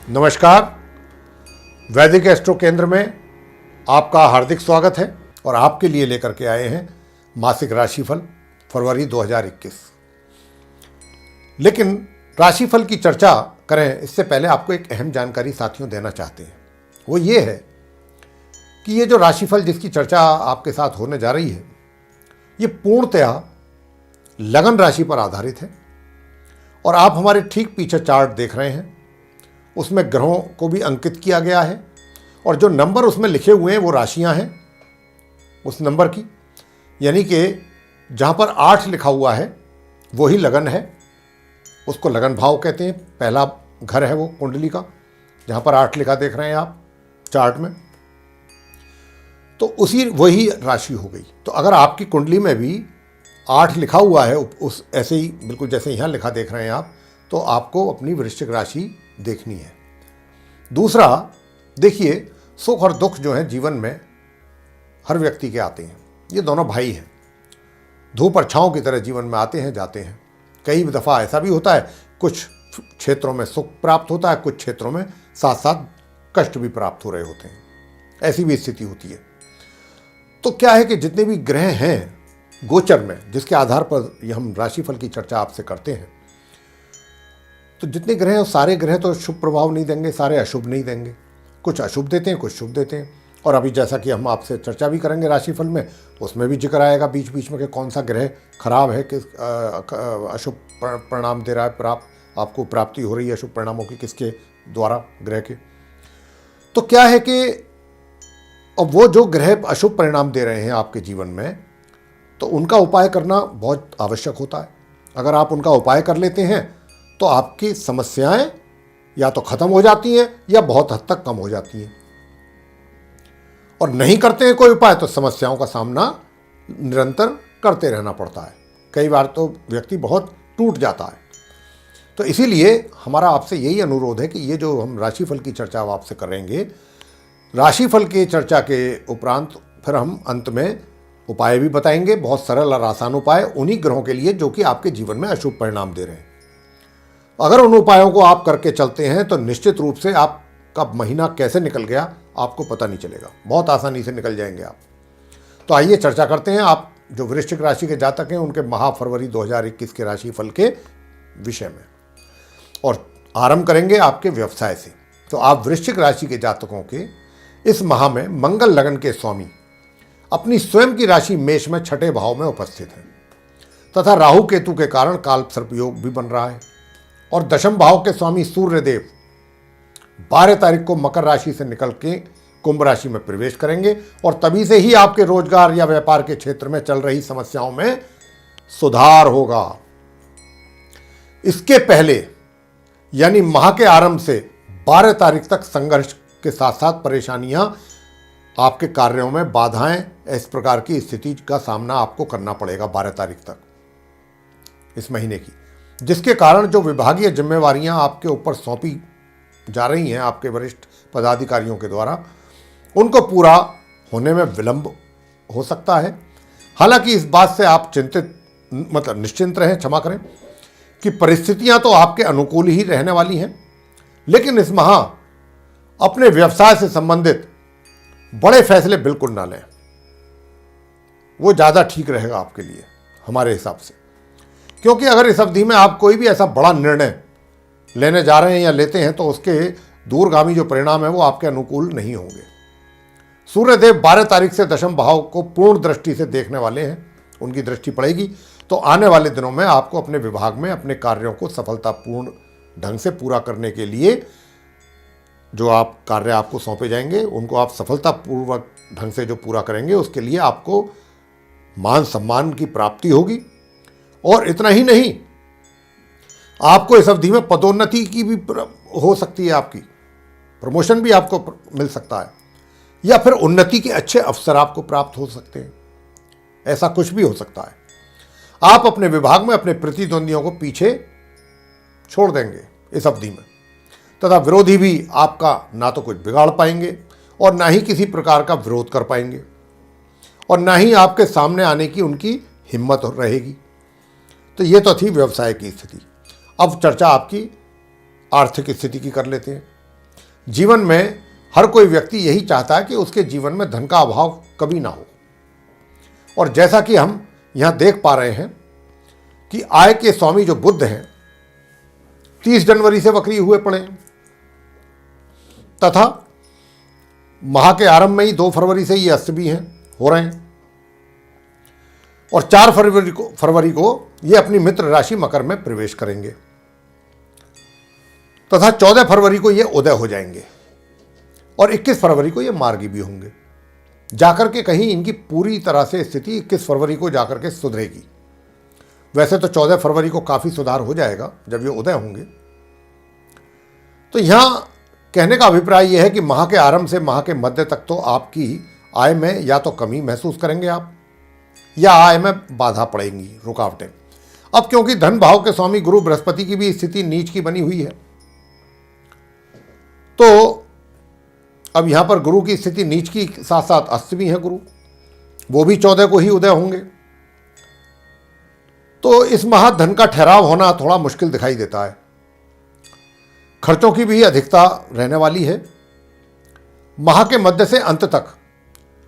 नमस्कार। वैदिक एस्ट्रो केंद्र में आपका हार्दिक स्वागत है और आपके लिए लेकर के आए हैं मासिक राशिफल फरवरी 2021। लेकिन राशिफल की चर्चा करें इससे पहले आपको एक अहम जानकारी साथियों देना चाहते हैं। वो ये है कि ये जो राशिफल जिसकी चर्चा आपके साथ होने जा रही है, ये पूर्णतया लगन राशि पर आधारित है और आप हमारे ठीक पीछे चार्ट देख रहे हैं, उसमें ग्रहों को भी अंकित किया गया है और जो नंबर उसमें लिखे हुए हैं वो राशियां हैं उस नंबर की, यानी कि जहां पर 8 लिखा हुआ है वही लगन है, उसको लगन भाव कहते हैं। पहला घर है वो कुंडली का, जहां पर 8 लिखा देख रहे हैं आप चार्ट में, तो उसी वही राशि हो गई। तो अगर आपकी कुंडली में भी 8 लिखा हुआ है, उस ऐसे ही बिल्कुल जैसे यहाँ लिखा देख रहे हैं आप, तो आपको अपनी वृश्चिक राशि देखनी है। दूसरा, देखिए, सुख और दुख जो है जीवन में हर व्यक्ति के आते हैं। ये दोनों भाई हैं, धूप और छांव की तरह जीवन में आते हैं जाते हैं। कई दफ़ा ऐसा भी होता है, कुछ क्षेत्रों में सुख प्राप्त होता है, कुछ क्षेत्रों में साथ साथ कष्ट भी प्राप्त हो रहे होते हैं, ऐसी भी स्थिति होती है। तो क्या है कि जितने भी ग्रह हैं गोचर में, जिसके आधार पर हम राशिफल की चर्चा आपसे करते हैं, तो जितने ग्रह हैं सारे ग्रह तो शुभ प्रभाव नहीं देंगे, सारे अशुभ नहीं देंगे। कुछ अशुभ देते हैं, कुछ शुभ देते हैं। और अभी जैसा कि हम आपसे चर्चा भी करेंगे राशिफल में, उसमें भी जिक्र आएगा बीच बीच में कि कौन सा ग्रह खराब है, किस अशुभ परिणाम दे रहा है, आपको प्राप्ति हो रही है अशुभ परिणामों की किसके द्वारा, ग्रह के। तो क्या है कि अब वो जो ग्रह अशुभ परिणाम दे रहे हैं आपके जीवन में, तो उनका उपाय करना बहुत आवश्यक होता है। अगर आप उनका उपाय कर लेते हैं तो आपकी समस्याएं या तो खत्म हो जाती हैं या बहुत हद तक कम हो जाती हैं। और नहीं करते हैं कोई उपाय तो समस्याओं का सामना निरंतर करते रहना पड़ता है। कई बार तो व्यक्ति बहुत टूट जाता है। तो इसीलिए हमारा आपसे यही अनुरोध है कि ये जो हम राशिफल की चर्चा आपसे करेंगे, राशिफल की चर्चा के उपरांत फिर हम अंत में उपाय भी बताएंगे, बहुत सरल और आसान उपाय उन्हीं ग्रहों के लिए जो कि आपके जीवन में अशुभ परिणाम दे रहे हैं। अगर उन उपायों को आप करके चलते हैं तो निश्चित रूप से आपका महीना कैसे निकल गया आपको पता नहीं चलेगा, बहुत आसानी से निकल जाएंगे आप। तो आइए चर्चा करते हैं आप जो वृश्चिक राशि के जातक हैं उनके माह फरवरी 2021 के राशिफल के विषय में, और आरंभ करेंगे आपके व्यवसाय से। तो आप वृश्चिक राशि के जातकों के इस माह में मंगल लगन के स्वामी अपनी स्वयं की राशि मेष में 6ठे भाव में उपस्थित हैं तथा राहु केतु के कारण काल सर्प योग भी बन रहा है। और दशम भाव के स्वामी सूर्य देव 12 तारीख को मकर राशि से निकल के कुंभ राशि में प्रवेश करेंगे और तभी से ही आपके रोजगार या व्यापार के क्षेत्र में चल रही समस्याओं में सुधार होगा। इसके पहले यानी माह के आरंभ से 12 तारीख तक संघर्ष के साथ साथ परेशानियां, आपके कार्यों में बाधाएं, इस प्रकार की स्थिति का सामना आपको करना पड़ेगा 12 तारीख तक इस महीने की, जिसके कारण जो विभागीय जिम्मेवारियां आपके ऊपर सौंपी जा रही हैं आपके वरिष्ठ पदाधिकारियों के द्वारा, उनको पूरा होने में विलंब हो सकता है। हालांकि इस बात से आप निश्चिंत रहें, क्षमा करें, कि परिस्थितियां तो आपके अनुकूल ही रहने वाली हैं। लेकिन इस माह अपने व्यवसाय से संबंधित बड़े फैसले बिल्कुल ना लें, वो ज़्यादा ठीक रहेगा आपके लिए हमारे हिसाब से। क्योंकि अगर इस अवधि में आप कोई भी ऐसा बड़ा निर्णय लेने जा रहे हैं या लेते हैं तो उसके दूरगामी जो परिणाम है वो आपके अनुकूल नहीं होंगे। सूर्यदेव 12 तारीख से दशम भाव को पूर्ण दृष्टि से देखने वाले हैं, उनकी दृष्टि पड़ेगी। तो आने वाले दिनों में आपको अपने विभाग में अपने कार्यों को सफलतापूर्ण ढंग से पूरा करने के लिए जो आप कार्य आपको सौंपे जाएंगे उनको आप सफलतापूर्वक ढंग से जो पूरा करेंगे उसके लिए आपको मान सम्मान की प्राप्ति होगी। और इतना ही नहीं, आपको इस अवधि में पदोन्नति की भी हो सकती है, आपकी प्रमोशन भी आपको मिल सकता है, या फिर उन्नति के अच्छे अवसर आपको प्राप्त हो सकते हैं, ऐसा कुछ भी हो सकता है। आप अपने विभाग में अपने प्रतिद्वंदियों को पीछे छोड़ देंगे इस अवधि में, तथा विरोधी भी आपका ना तो कुछ बिगाड़ पाएंगे और ना ही किसी प्रकार का विरोध कर पाएंगे, और ना ही आपके सामने आने की उनकी हिम्मत रहेगी। तो ये तो थी व्यवसाय की स्थिति। अब चर्चा आपकी आर्थिक स्थिति की कर लेते हैं। जीवन में हर कोई व्यक्ति यही चाहता है कि उसके जीवन में धन का अभाव कभी ना हो। और जैसा कि हम यहां देख पा रहे हैं कि आय के स्वामी जो बुध हैं 30 जनवरी से वक्री हुए पड़े हैं, तथा माह के आरंभ में ही 2 फरवरी से ये अस्त भी हैं हो रहे हैं, और 4 फरवरी को ये अपनी मित्र राशि मकर में प्रवेश करेंगे, तथा 14 फरवरी को ये उदय हो जाएंगे, और 21 फरवरी को ये मार्गी भी होंगे। जाकर के कहीं इनकी पूरी तरह से स्थिति 21 फरवरी को जाकर के सुधरेगी। वैसे तो 14 फरवरी को काफ़ी सुधार हो जाएगा जब ये उदय होंगे। तो यहाँ कहने का अभिप्राय यह है कि माह के आरंभ से माह के मध्य तक तो आपकी आय में या तो कमी महसूस करेंगे आप, या आय में बाधा पड़ेंगी, रुकावटें। अब क्योंकि धन भाव के स्वामी गुरु बृहस्पति की भी स्थिति नीच की बनी हुई है, तो अब यहां पर गुरु की स्थिति नीच की साथ साथ अस्त भी है गुरु, वो भी 14 को ही उदय होंगे। तो इस माह धन का ठहराव होना थोड़ा मुश्किल दिखाई देता है। खर्चों की भी अधिकता रहने वाली है। माह के मध्य से अंत तक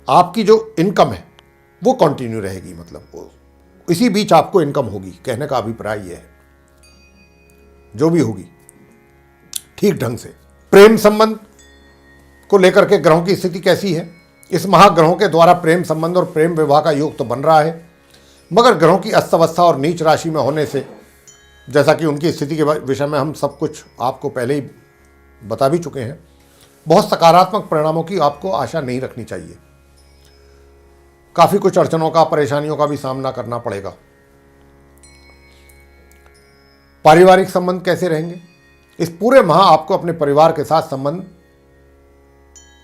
आपकी जो इनकम है वो कंटिन्यू रहेगी, मतलब इसी बीच आपको इनकम होगी। कहने का अभिप्राय यह है, जो भी होगी ठीक ढंग से। प्रेम संबंध को लेकर के ग्रहों की स्थिति कैसी है? इस माह ग्रहों के द्वारा प्रेम संबंध और प्रेम विवाह का योग तो बन रहा है, मगर ग्रहों की अस्तवस्था और नीच राशि में होने से, जैसा कि उनकी स्थिति के विषय में हम सब कुछ आपको पहले ही बता भी चुके हैं, बहुत सकारात्मक परिणामों की आपको आशा नहीं रखनी चाहिए। काफ़ी कुछ अड़चनों का, परेशानियों का भी सामना करना पड़ेगा। पारिवारिक संबंध कैसे रहेंगे? इस पूरे माह आपको अपने परिवार के साथ संबंध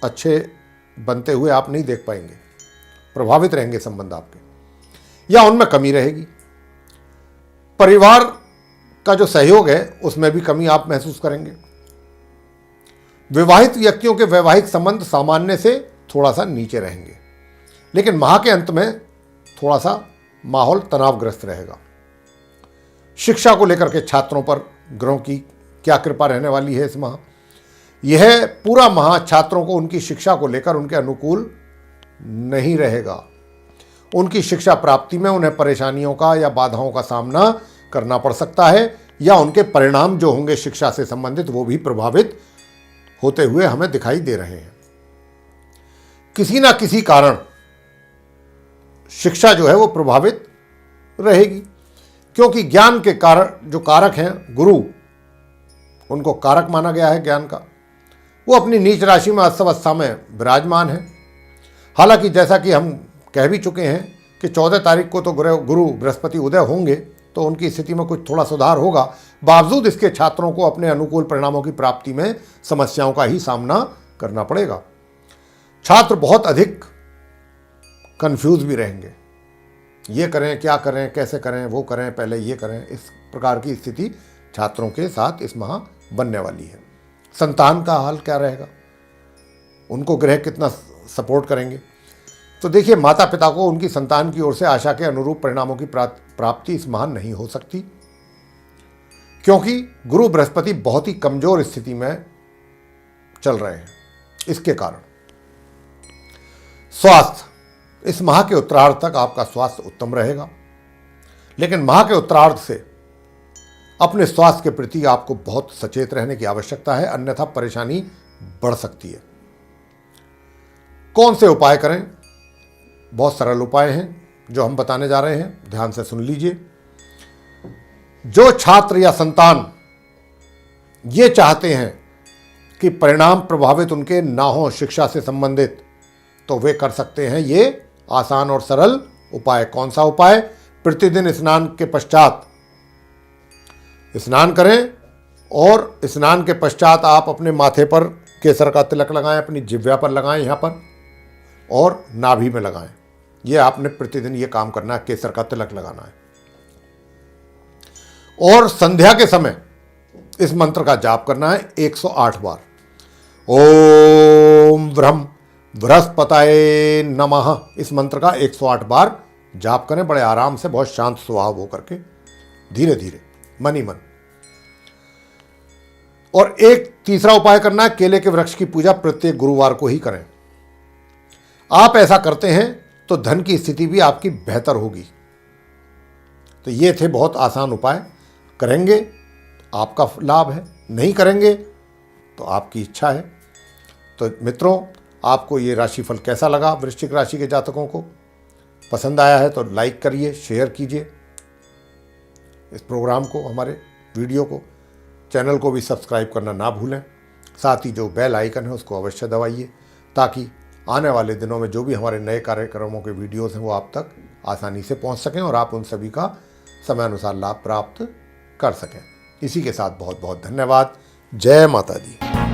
अच्छे बनते हुए आप नहीं देख पाएंगे। प्रभावित रहेंगे संबंध आपके, या उनमें कमी रहेगी। परिवार का जो सहयोग है उसमें भी कमी आप महसूस करेंगे। विवाहित व्यक्तियों के वैवाहिक संबंध सामान्य से थोड़ा सा नीचे रहेंगे, लेकिन माह के अंत में थोड़ा सा माहौल तनावग्रस्त रहेगा। शिक्षा को लेकर के छात्रों पर ग्रहों की क्या कृपा रहने वाली है इस माह? यह पूरा माह छात्रों को उनकी शिक्षा को लेकर उनके अनुकूल नहीं रहेगा। उनकी शिक्षा प्राप्ति में उन्हें परेशानियों का या बाधाओं का सामना करना पड़ सकता है, या उनके परिणाम जो होंगे शिक्षा से संबंधित वो भी प्रभावित होते हुए हमें दिखाई दे रहे हैं। किसी ना किसी कारण शिक्षा जो है वो प्रभावित रहेगी, क्योंकि ज्ञान के कारण जो कारक हैं गुरु, उनको कारक माना गया है ज्ञान का, वो अपनी नीच राशि में अस्तवस्था में विराजमान है। हालांकि जैसा कि हम कह भी चुके हैं कि 14 तारीख को तो गुरु बृहस्पति उदय होंगे, तो उनकी स्थिति में कुछ थोड़ा सुधार होगा। बावजूद इसके छात्रों को अपने अनुकूल परिणामों की प्राप्ति में समस्याओं का ही सामना करना पड़ेगा। छात्र बहुत अधिक कंफ्यूज भी रहेंगे, ये करें, क्या करें, कैसे करें, वो करें, पहले ये करें। इस प्रकार की स्थिति छात्रों के साथ इस माह बनने वाली है। संतान का हाल क्या रहेगा? उनको ग्रह कितना सपोर्ट करेंगे? तो देखिए, माता पिता को उनकी संतान की ओर से आशा के अनुरूप परिणामों की प्राप्ति इस माह नहीं हो सकती, क्योंकि गुरु बृहस्पति बहुत ही कमजोर स्थिति में चल रहे हैं। इसके कारण स्वास्थ्य, इस माह के उत्तरार्ध तक आपका स्वास्थ्य उत्तम रहेगा, लेकिन माह के उत्तरार्ध से अपने स्वास्थ्य के प्रति आपको बहुत सचेत रहने की आवश्यकता है, अन्यथा परेशानी बढ़ सकती है। कौन से उपाय करें? बहुत सरल उपाय हैं जो हम बताने जा रहे हैं, ध्यान से सुन लीजिए। जो छात्र या संतान ये चाहते हैं कि परिणाम प्रभावित उनके ना हो शिक्षा से संबंधित, तो वे कर सकते हैं ये आसान और सरल उपाय। कौन सा उपाय? प्रतिदिन स्नान के पश्चात स्नान करें, और स्नान के पश्चात आप अपने माथे पर केसर का तिलक लगाएं, अपनी जिह्वा पर लगाएं, यहाँ पर, और नाभि में लगाएं। ये आपने प्रतिदिन ये काम करना है, केसर का तिलक लगाना है। और संध्या के समय इस मंत्र का जाप करना है 108 बार। ओम ब्रह्म बृहस्पतये नमः, इस मंत्र का 108 बार जाप करें, बड़े आराम से, बहुत शांत स्वभाव होकर के, धीरे धीरे, मन ही मन। और एक तीसरा उपाय करना है, केले के वृक्ष की पूजा प्रत्येक गुरुवार को ही करें। आप ऐसा करते हैं तो धन की स्थिति भी आपकी बेहतर होगी। तो ये थे बहुत आसान उपाय। करेंगे तो आपका लाभ है, नहीं करेंगे तो आपकी इच्छा है। तो मित्रों, आपको ये राशिफल कैसा लगा? वृश्चिक राशि के जातकों को पसंद आया है तो लाइक करिए, शेयर कीजिए इस प्रोग्राम को, हमारे वीडियो को। चैनल को भी सब्सक्राइब करना ना भूलें। साथ ही जो बेल आइकन है उसको अवश्य दबाइए, ताकि आने वाले दिनों में जो भी हमारे नए कार्यक्रमों के वीडियोस हैं वो आप तक आसानी से पहुंच सकें और आप उन सभी का समयानुसार लाभ प्राप्त कर सकें। इसी के साथ बहुत बहुत धन्यवाद। जय माता दी।